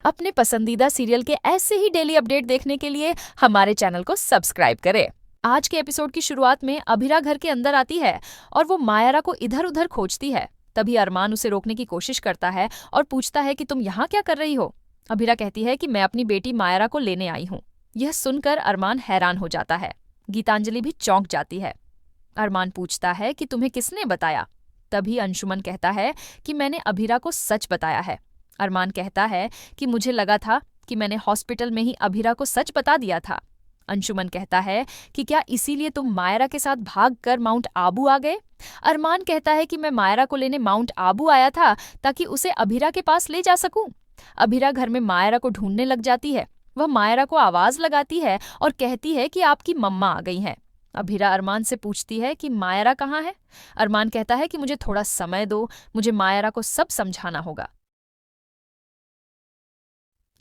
अपने पसंदीदा सीरियल के ऐसे ही डेली अपडेट देखने के लिए हमारे चैनल को सब्सक्राइब करें। आज के एपिसोड की शुरुआत में अभिरा घर के अंदर आती है और वो मायरा को इधर उधर खोजती है। तभी अरमान उसे रोकने की कोशिश करता है और पूछता है कि तुम यहाँ क्या कर रही हो। अभिरा कहती है कि मैं अपनी बेटी मायरा को लेने आई हूँ। यह सुनकर अरमान हैरान हो जाता है। गीतांजलि भी चौंक जाती है। अरमान पूछता है कि तुम्हें किसने बताया। तभी अंशुमन कहता है कि मैंने अभिरा को सच बताया है। अरमान कहता है कि मुझे लगा था कि मैंने हॉस्पिटल में ही अभिरा को सच बता दिया था। अंशुमन कहता है कि क्या इसीलिए तुम मायरा के साथ भागकर माउंट आबू आ गए। अरमान कहता है कि मैं मायरा को लेने माउंट आबू आया था ताकि उसे अभिरा के पास ले जा सकूं। अभिरा घर में मायरा को ढूंढने लग जाती है। वह मायरा को आवाज लगाती है और कहती है कि आपकी मम्मा आ गई हैं। अभिरा अरमान से पूछती है कि मायरा कहाँ है। अरमान कहता है कि मुझे थोड़ा समय दो, मुझे मायरा को सब समझाना होगा।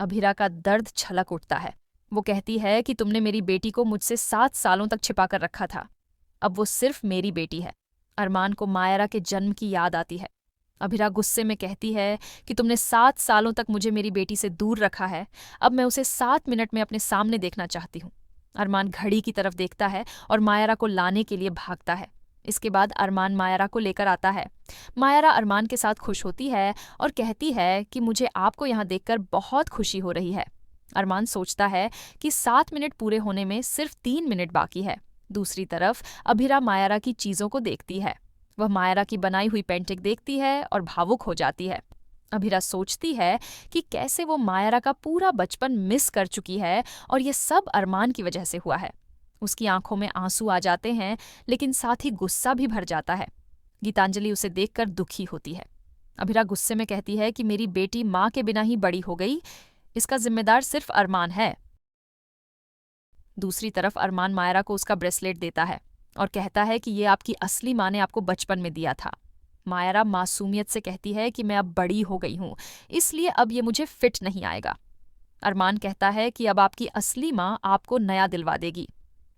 अभिरा का दर्द छलक उठता है। वो कहती है कि तुमने मेरी बेटी को मुझसे 7 सालों तक छिपा कर रखा था। अब वो सिर्फ मेरी बेटी है। अरमान को मायरा के जन्म की याद आती है। अभिरा गुस्से में कहती है कि तुमने 7 सालों तक मुझे मेरी बेटी से दूर रखा है। अब मैं उसे 7 मिनट में अपने सामने देखना चाहती हूँ। अरमान घड़ी की तरफ देखता है और मायरा को लाने के लिए भागता है। इसके बाद अरमान मायरा को लेकर आता है। मायरा अरमान के साथ खुश होती है और कहती है कि मुझे आपको यहाँ देखकर बहुत खुशी हो रही है। अरमान सोचता है कि 7 मिनट पूरे होने में सिर्फ 3 मिनट बाकी है। दूसरी तरफ अभिरा मायरा की चीजों को देखती है। वह मायरा की बनाई हुई पेंटिंग देखती है और भावुक हो जाती है। अभिरा सोचती है कि कैसे वो मायरा का पूरा बचपन मिस कर चुकी है और ये सब अरमान की वजह से हुआ है। उसकी आंखों में आंसू आ जाते हैं, लेकिन साथ ही गुस्सा भी भर जाता है। गीतांजलि उसे देखकर दुखी होती है। अभिरा गुस्से में कहती है कि मेरी बेटी माँ के बिना ही बड़ी हो गई, इसका जिम्मेदार सिर्फ अरमान है। दूसरी तरफ अरमान मायरा को उसका ब्रेसलेट देता है और कहता है कि ये आपकी असली माँ ने आपको बचपन में दिया था। मायरा मासूमियत से कहती है कि मैं अब बड़ी हो गई हूँ, इसलिए अब ये मुझे फिट नहीं आएगा। अरमान कहता है कि अब आपकी असली माँ आपको नया दिलवा देगी,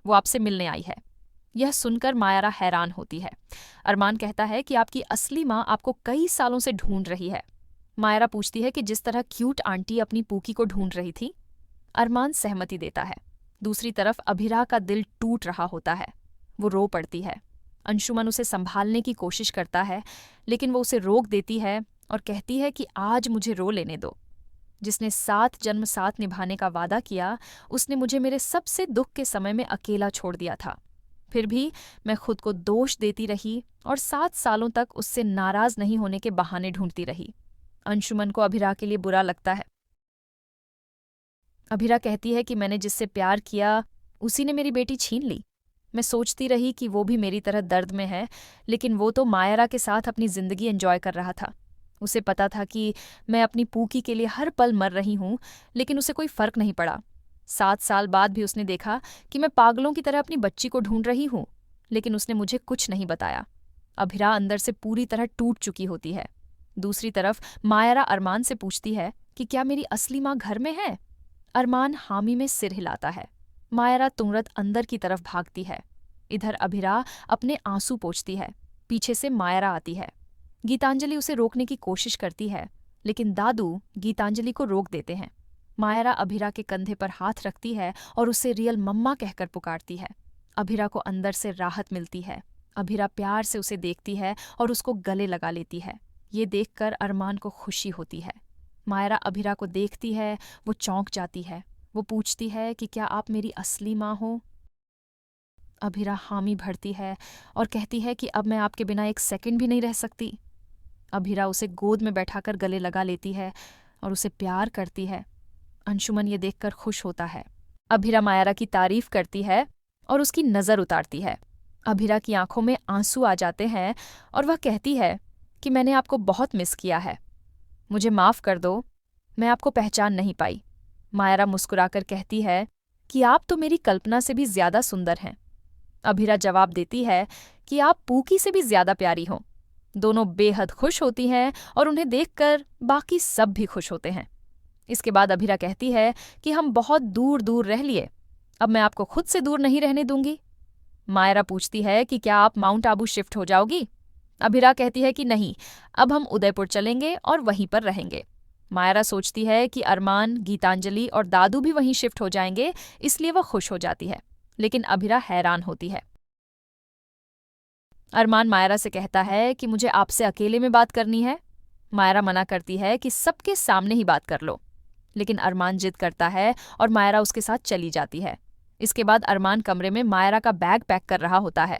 वो आपसे मिलने आई है। यह सुनकर मायरा हैरान होती है। अरमान कहता है कि आपकी असली माँ आपको कई सालों से ढूंढ रही है। मायरा पूछती है कि जिस तरह क्यूट आंटी अपनी पूकी को ढूंढ रही थी। अरमान सहमति देता है। दूसरी तरफ अभिरा का दिल टूट रहा होता है। वो रो पड़ती है। अंशुमन उसे संभालने की कोशिश करता है, लेकिन वो उसे रोक देती है और कहती है कि आज मुझे रो लेने दो। जिसने 7 जन्म साथ निभाने का वादा किया, उसने मुझे मेरे सबसे दुख के समय में अकेला छोड़ दिया था। फिर भी मैं खुद को दोष देती रही और 7 सालों तक उससे नाराज नहीं होने के बहाने ढूंढती रही। अंशुमन को अभिरा के लिए बुरा लगता है। अभिरा कहती है कि मैंने जिससे प्यार किया उसी ने मेरी बेटी छीन ली। मैं सोचती रही कि वो भी मेरी तरह दर्द में है, लेकिन वो तो मायरा के साथ अपनी जिंदगी एंजॉय कर रहा था। उसे पता था कि मैं अपनी पूकी के लिए हर पल मर रही हूँ, लेकिन उसे कोई फर्क नहीं पड़ा। 7 साल बाद भी उसने देखा कि मैं पागलों की तरह अपनी बच्ची को ढूंढ रही हूँ, लेकिन उसने मुझे कुछ नहीं बताया। अभिरा अंदर से पूरी तरह टूट चुकी होती है। दूसरी तरफ मायरा अरमान से पूछती है कि क्या मेरी असली माँ घर में है। अरमान हामी में सिर हिलाता है। मायरा तुरंत अंदर की तरफ भागती है। इधर अभिरा अपने आंसू पोंछती है। पीछे से मायरा आती है। गीतांजलि उसे रोकने की कोशिश करती है, लेकिन दादू गीतांजलि को रोक देते हैं। मायरा अभिरा के कंधे पर हाथ रखती है और उसे रियल मम्मा कहकर पुकारती है। अभिरा को अंदर से राहत मिलती है। अभिरा प्यार से उसे देखती है और उसको गले लगा लेती है। ये देखकर अरमान को खुशी होती है। मायरा अभिरा को देखती है, वो चौंक जाती है। वो पूछती है कि क्या आप मेरी असली माँ हो। अभिरा हामी भरती है और कहती है कि अब मैं आपके बिना एक सेकंड भी नहीं रह सकती। अभिरा उसे गोद में बैठाकर गले लगा लेती है और उसे प्यार करती है। अंशुमन ये देखकर खुश होता है। अभिरा मायरा की तारीफ करती है और उसकी नज़र उतारती है। अभिरा की आंखों में आंसू आ जाते हैं और वह कहती है कि मैंने आपको बहुत मिस किया है, मुझे माफ़ कर दो, मैं आपको पहचान नहीं पाई। मायरा मुस्कुराकर कहती है कि आप तो मेरी कल्पना से भी ज्यादा सुंदर हैं। अभिरा जवाब देती है कि आप पूकी से भी ज्यादा प्यारी हो। दोनों बेहद खुश होती हैं और उन्हें देखकर बाकी सब भी खुश होते हैं। इसके बाद अभिरा कहती है कि हम बहुत दूर दूर रह लिए, अब मैं आपको खुद से दूर नहीं रहने दूंगी। मायरा पूछती है कि क्या आप माउंट आबू शिफ्ट हो जाओगी। अभिरा कहती है कि नहीं, अब हम उदयपुर चलेंगे और वहीं पर रहेंगे। मायरा सोचती है कि अरमान, गीतांजलि और दादू भी वहीं शिफ्ट हो जाएंगे, इसलिए वह खुश हो जाती है। लेकिन अभिरा हैरान होती है। अरमान मायरा से कहता है कि मुझे आपसे अकेले में बात करनी है। मायरा मना करती है कि सबके सामने ही बात कर लो, लेकिन अरमान जिद करता है और मायरा उसके साथ चली जाती है। इसके बाद अरमान कमरे में मायरा का बैग पैक कर रहा होता है।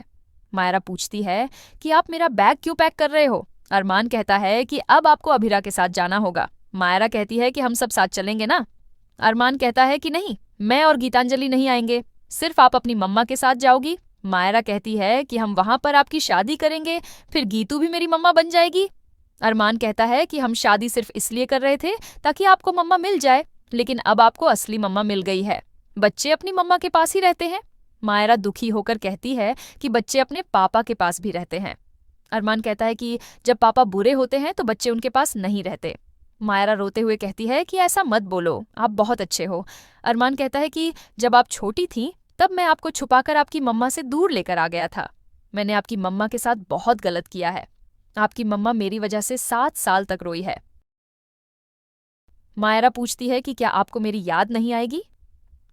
मायरा पूछती है कि आप मेरा बैग क्यों पैक कर रहे हो? अरमान कहता है कि अब आपको अभिरा के साथ जाना होगा। मायरा कहती है कि हम सब साथ चलेंगे ना। अरमान कहता है कि नहीं, मैं और गीतांजलि नहीं आएंगे, सिर्फ आप अपनी मम्मा के साथ जाओगी। मायरा कहती है कि हम वहां पर आपकी शादी करेंगे, फिर गीतू भी मेरी मम्मा बन जाएगी। अरमान कहता है कि हम शादी सिर्फ इसलिए कर रहे थे ताकि आपको मम्मा मिल जाए, लेकिन अब आपको असली मम्मा मिल गई है। बच्चे अपनी मम्मा के पास ही रहते हैं। मायरा दुखी होकर कहती है कि बच्चे अपने पापा के पास भी रहते हैं। अरमान कहता है कि जब पापा बुरे होते हैं तो बच्चे उनके पास नहीं रहते। मायरा रोते हुए कहती है कि ऐसा मत बोलो, आप बहुत अच्छे हो। अरमान कहता है कि जब आप छोटी थीं तब मैं आपको छुपाकर आपकी मम्मा से दूर लेकर आ गया था। मैंने आपकी मम्मा के साथ बहुत गलत किया है। आपकी मम्मा मेरी वजह से 7 साल तक रोई है। मायरा पूछती है कि क्या आपको मेरी याद नहीं आएगी?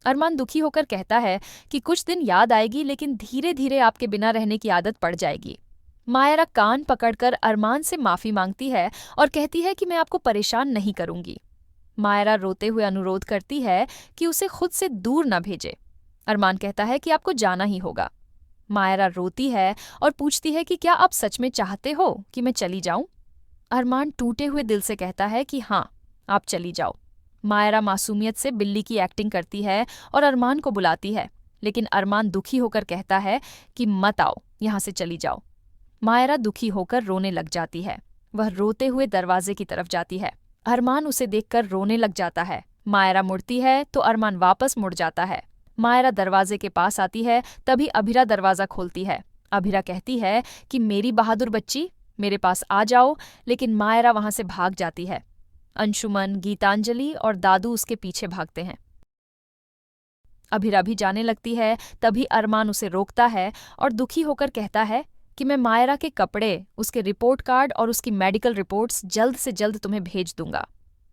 अरमान दुखी होकर कहता है कि कुछ दिन याद आएगी, लेकिन धीरे धीरे आपके बिना रहने की आदत पड़ जाएगी। मायरा कान पकड़कर अरमान से माफी मांगती है और कहती है कि मैं आपको परेशान नहीं करूंगी। मायरा रोते हुए अनुरोध करती है कि उसे खुद से दूर न भेजे। अरमान कहता है कि आपको जाना ही होगा। मायरा रोती है और पूछती है कि क्या आप सच में चाहते हो कि मैं चली जाऊं? अरमान टूटे हुए दिल से कहता है कि हाँ, आप चली जाओ। मायरा मासूमियत से बिल्ली की एक्टिंग करती है और अरमान को बुलाती है, लेकिन अरमान दुखी होकर कहता है कि मत आओ, यहाँ से चली जाओ। मायरा दुखी होकर रोने लग जाती है। वह रोते हुए दरवाजे की तरफ जाती है। अरमान उसे देखकर रोने लग जाता है। मायरा मुड़ती है तो अरमान वापस मुड़ जाता है। मायरा दरवाजे के पास आती है, तभी अभिरा दरवाजा खोलती है। अभिरा कहती है कि मेरी बहादुर बच्ची, मेरे पास आ जाओ, लेकिन मायरा वहां से भाग जाती है। अंशुमन, गीतांजलि और दादू उसके पीछे भागते हैं। अभिरा भी जाने लगती है, तभी अरमान उसे रोकता है और दुखी होकर कहता है कि मैं मायरा के कपड़े, उसके रिपोर्ट कार्ड और उसकी मेडिकल रिपोर्ट्स जल्द से जल्द तुम्हें भेज दूंगा।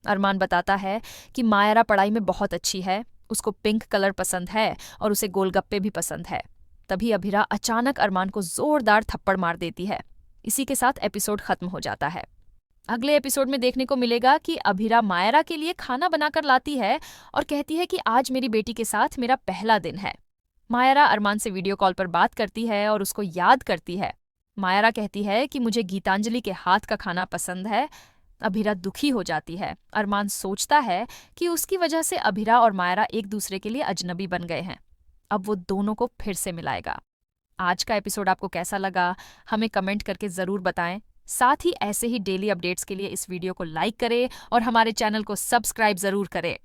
अरमान बताता है कि मायरा पढ़ाई में बहुत अच्छी है, उसको पिंक कलर पसंद है और उसे गोलगप्पे भी पसंद है। तभी अभिरा अचानक अरमान को जोरदार थप्पड़ मार देती है। इसी के साथ एपिसोड खत्म हो जाता है। अगले एपिसोड में देखने को मिलेगा कि अभिरा मायरा के लिए खाना बनाकर लाती है और कहती है कि आज मेरी बेटी के साथ मेरा पहला दिन है। मायरा अरमान से वीडियो कॉल पर बात करती है और उसको याद करती है। मायरा कहती है कि मुझे गीतांजलि के हाथ का खाना पसंद है। अभिरा दुखी हो जाती है। अरमान सोचता है कि उसकी वजह से अभिरा और मायरा एक दूसरे के लिए अजनबी बन गए हैं। अब वो दोनों को फिर से मिलाएगा। आज का एपिसोड आपको कैसा लगा, हमें कमेंट करके ज़रूर बताएं। साथ ही ऐसे ही डेली अपडेट्स के लिए इस वीडियो को लाइक करें और हमारे चैनल को सब्सक्राइब ज़रूर करें।